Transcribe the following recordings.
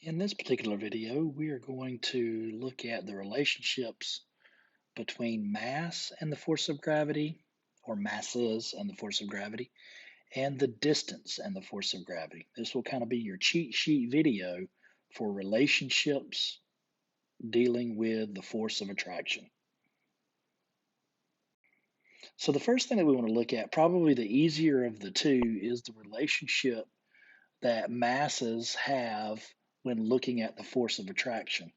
In this particular video, we are going to look at the relationships between mass and the force of gravity, or masses and the force of gravity, and the distance and the force of gravity. This will kind of be your cheat sheet video for relationships dealing with the force of attraction. So the first thing that we want to look at, probably the easier of the two, is the relationship that masses have when looking at the force of attraction.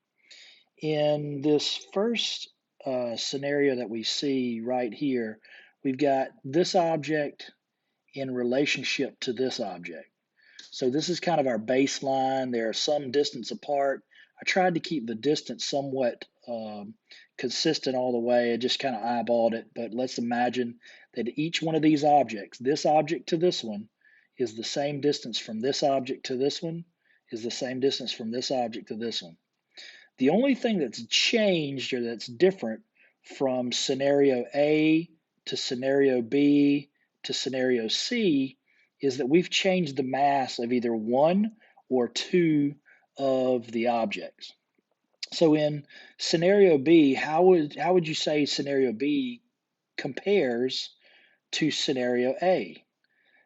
In this first scenario that we see right here, we've got this object in relationship to this object. So this is kind of our baseline. There are some distance apart. I tried to keep the distance somewhat consistent all the way. I just kind of eyeballed it, but let's imagine that each one of these objects, this object to this one, is the same distance from this object to this one, is the same distance from this object to this one. The only thing that's changed or that's different from scenario A to scenario B to scenario C is that we've changed the mass of either one or two of the objects. So in scenario B, how would you say scenario B compares to scenario A?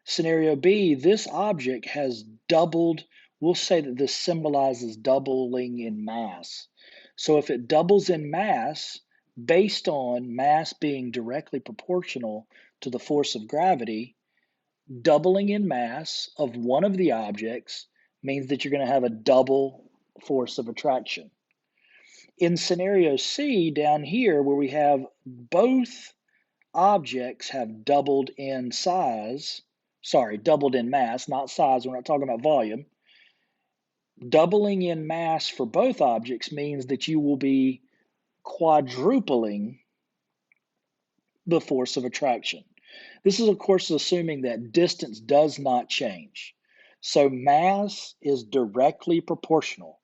Scenario B, this object has doubled. We'll say that this symbolizes doubling in mass. So if it doubles in mass, based on mass being directly proportional to the force of gravity, doubling in mass of one of the objects means that you're going to have a double force of attraction. In scenario C, down here, where we have both objects have doubled in size, doubled in mass, not size, we're not talking about volume. Doubling in mass for both objects means that you will be quadrupling the force of attraction. This is, of course, assuming that distance does not change. So mass is directly proportional.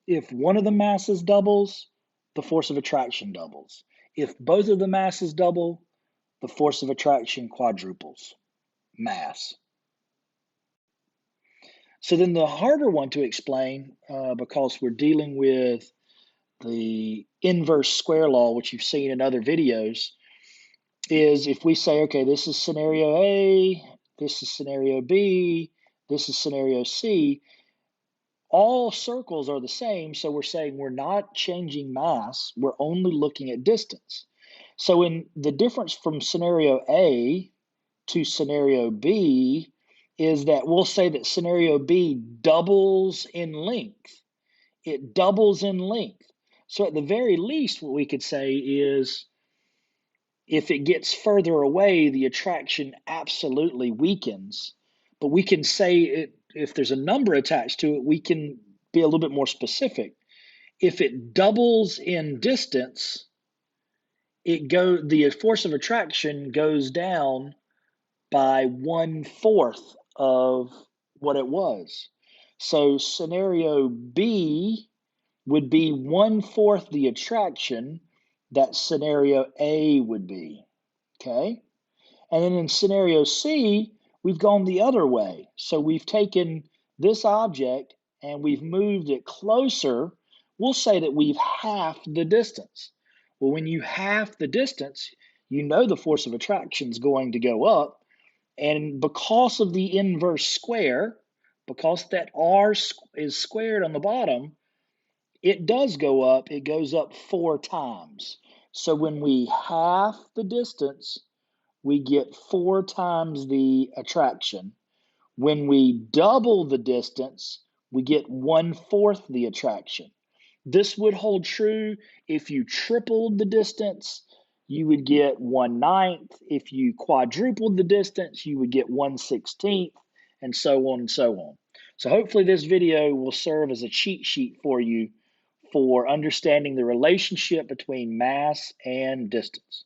If one of the masses doubles, the force of attraction doubles. If both of the masses double, the force of attraction quadruples mass. So then the harder one to explain, because we're dealing with the inverse square law, which you've seen in other videos, is if we say, okay, this is scenario A, this is scenario B, this is scenario C, all circles are the same, so we're saying we're not changing mass, we're only looking at distance. So in the difference from scenario A to scenario B is that we'll say that scenario B doubles in length. It doubles in length. So at the very least, what we could say is if it gets further away, the attraction absolutely weakens. But we can say if there's a number attached to it, we can be a little bit more specific. If it doubles in distance, the force of attraction goes down by 1/4 of what it was. So scenario B would be 1/4 the attraction that scenario A would be, okay? And then in scenario C, we've gone the other way. So we've taken this object and we've moved it closer. We'll say that we've halved the distance. Well, when you half the distance, you know the force of attraction is going to go up. And because of the inverse square, because that r is squared on the bottom, it does go up. It goes up 4 times. So when we half the distance, we get 4 times the attraction. When we double the distance, we get 1/4 the attraction. This would hold true if you tripled the distance, you would get 1/9. If you quadrupled the distance, you would get 1/16, and so on and so on. So hopefully this video will serve as a cheat sheet for you for understanding the relationship between mass and distance.